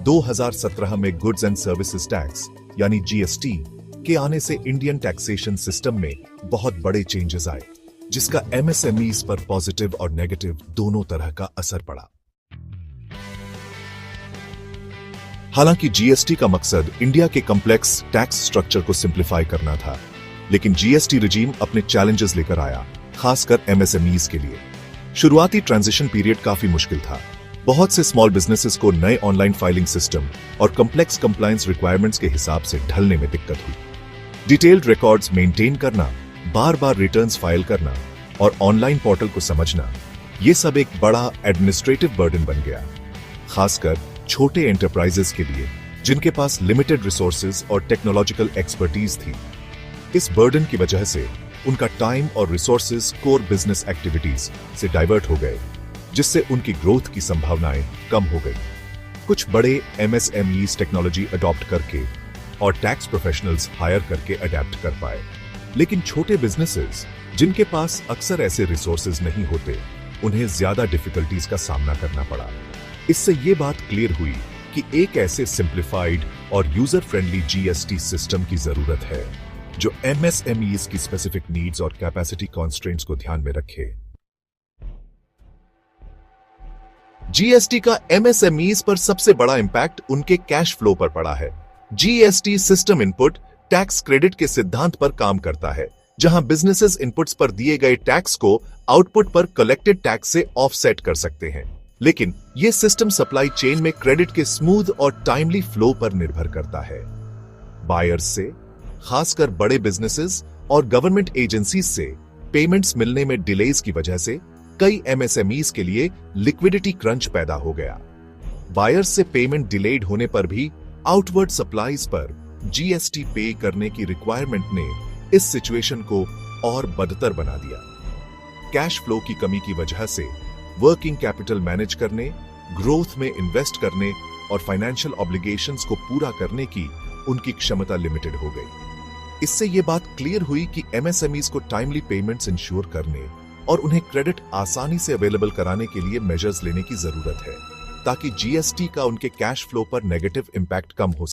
2017 में goods and services tax यानी GST के आने से इंडियन टैक्सेशन सिस्टम में बहुत बड़े चेंजेस आए, जिसका एमएसएमईज पर पॉजिटिव और नेगेटिव दोनों तरह का असर पड़ा। हालांकि जीएसटी का मकसद इंडिया के कॉम्प्लेक्स टैक्स स्ट्रक्चर को सिंप्लीफाई करना था, लेकिन जीएसटी रिजीम अपने चैलेंजेस लेकर आया, खासकर एमएसएमईज के लिए। शुरुआती ट्रांजिशन पीरियड काफी मुश्किल था। बहुत से स्मॉल बिजनेसेस को नए ऑनलाइन फाइलिंग सिस्टम और कॉम्प्लेक्स कंप्लायंस रिक्वायरमेंट्स के हिसाब से ढलने में दिक्कत हुई। डिटेल्ड रिकॉर्ड्स मेंटेन करना, बार बार रिटर्न्स फाइल करना और ऑनलाइन पोर्टल को समझना, ये सब एक बड़ा एडमिनिस्ट्रेटिव बर्डन बन गया, खासकर छोटे एंटरप्राइजेस के लिए जिनके पास लिमिटेड रिसोर्सेज और टेक्नोलॉजिकल एक्सपर्टीज थी। इस बर्डन की वजह से उनका टाइम और रिसोर्सेज कोर बिजनेस एक्टिविटीज से डाइवर्ट हो गए, जिससे उनकी ग्रोथ की संभावनाएं कम हो गई। कुछ बड़े एमएसएमईज टेक्नोलॉजी अडॉप्ट करके और टैक्स प्रोफेशनल्स हायर करके अडेप्ट कर पाए, लेकिन छोटे बिजनेसेस जिनके पास अक्सर ऐसे रिसोर्सेज नहीं होते, उन्हें ज्यादा डिफिकल्टीज का सामना करना पड़ा। इससे ये बात क्लियर हुई कि एक ऐसे सिंप्लीफाइड और यूजर फ्रेंडली जीएसटी सिस्टम की जरूरत है जो एमएसएमईज की स्पेसिफिक नीड्स और कैपेसिटी कॉन्स्ट्रेंट्स को ध्यान में रखे। जीएसटी का एमएसएमईज पर सबसे बड़ा इंपैक्ट उनके कैश फ्लो पर पड़ा है। GST system input tax credit के सिद्धांत पर काम करता है, जहां बिजनेसेस इनपुट्स पर दिए गए टैक्स को आउटपुट पर कलेक्टेड टैक्स से ऑफसेट कर सकते हैं। लेकिन यह सिस्टम सप्लाई चेन में क्रेडिट के स्मूथ और टाइमली फ्लो पर निर्भर करता है। बायर्स से, खासकर बड़े बिजनेसेस और गवर्नमेंट एजेंसीज से पेमेंट्स मिलने में डिलेज की वजह से कई एमएसएमईज के लिए लिक्विडिटी क्रंच पैदा हो गया। बायर्स से पेमेंट डिलेड होने पर भी आउटवर्ड सप्लाईज पर जीएसटी पे करने की रिक्वायरमेंट ने इस सिचुएशन को और बदतर बना दिया। कैश फ्लो की कमी की वजह से वर्किंग कैपिटल मैनेज करने, ग्रोथ में इन्वेस्ट करने और फाइनेंशियल ऑब्लिगेशंस को पूरा करने की उनकी क्षमता लिमिटेड हो गई। इससे यह बात क्लियर हुई कि एमएसएमईज को टाइमली पेमेंट्स इंश्योर करने और उन्हें क्रेडिट आसानी से अवेलेबल कराने के लिए मेजर्स लेने की जरूरत है, ताकि जीएसटी का उनके कैश फ्लो पर नेगेटिव इंपैक्ट कम हो सके।